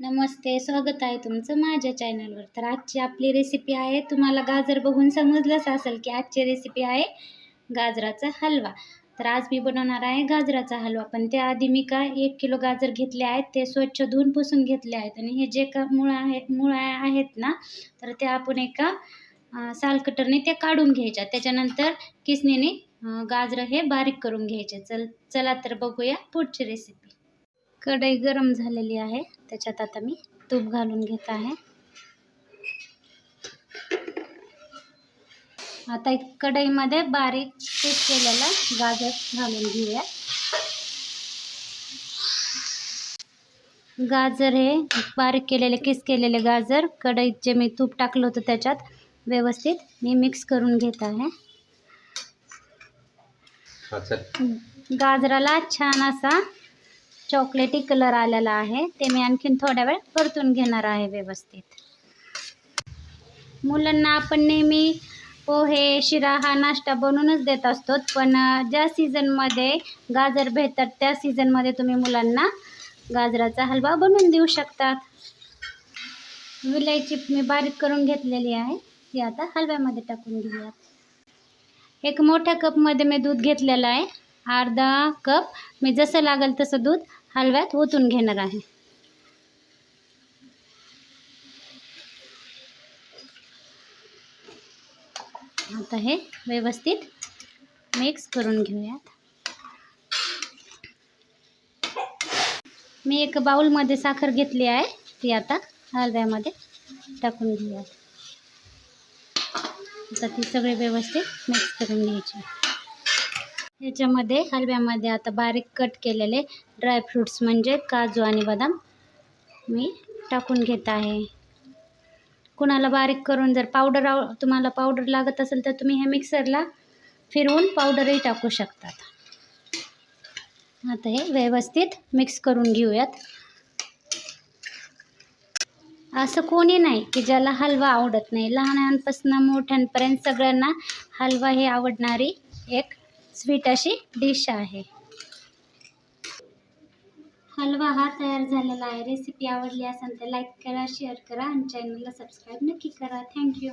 नमस्ते, स्वागत आहे तुमचं माझ्या चॅनलवर. तर आजची आपली रेसिपी आहे, तुम्हाला गाजर बघून समजलंच असेल की आजची रेसिपी आहे गाजराचा हलवा. तर आज मी बनवणार आहे गाजराचा हलवा. पण त्याआधी मी 1 किलो गाजर घेतले आहेत, ते स्वच्छ धुवून पुसून घेतले आहेत. आणि हे जे का मुळा आहेत ना, तर ते आपण एका सालकटरने ते काढून घ्यायच्या. त्याच्यानंतर किसणीने गाजरं हे बारीक करून घ्यायचे. चला तर बघूया पुढची रेसिपी. कढई गरम झालेली आहे, त्याच्यात आता मी तूप घालून घेत आहे. आता एक कढईमध्ये बारीक पीस केलेला गाजर घालून घेऊया. गाजर हे बारीक केलेले किस केलेले गाजर कढईत जे मी तूप टाकलं होतं त्याच्यात व्यवस्थित मी मिक्स करून घेत आहे. गाजराला छान असा चॉकलेटी कलर आलेला आहे, ते मी आणखीन थोड्या वेळ परतून घेणार आहे व्यवस्थित. मुलांना आपण नेहमी पोहे शिरा हा नाश्ता बनवूनच देत असतो, पण ज्या सीझनमध्ये गाजर भेटतात त्या सीझनमध्ये तुम्ही मुलांना गाजराचा हलवा बनवून देऊ शकतात. विलायची मी बारीक करून घेतलेली आहे, ती आता हलव्यामध्ये टाकून घेऊया. एक मोठ्या कपमध्ये मी दूध घेतलेलं आहे. अर्धा कप मी जसं लागेल तसं दूध हलव्यात ओतून घेणार आहे. आता हे व्यवस्थित मिक्स करून घेऊयात. मी एक बाउलमध्ये साखर घेतली आहे, ती आता हलव्यामध्ये टाकून घेऊयात. आता ती सगळे व्यवस्थित मिक्स करून घ्यायची. याच्यामध्ये हलव्यामध्ये आता बारीक कट केलेले ड्रायफ्रूट्स म्हणजे काजू आणि बदाम मी टाकून घेत आहे. कुणाला बारीक करून जर तुम्हाला पावडर लागत असेल तर तुम्ही हे मिक्सरला फिरवून पावडरही टाकू शकतात. आता हे व्यवस्थित मिक्स करून घेऊयात. असं कोणी नाही की ज्याला हलवा आवडत नाही. लहानांपासून मोठ्यांपर्यंत सगळ्यांना हलवा हे आवडणारी एक स्वीट अशी डिश आहे. हलवा हा तयार झालेला आहे. रेसिपी आवडली असेल तर लाईक करा, शेअर करा आणि चॅनलला सबस्क्राईब नक्की करा. थँक्यू.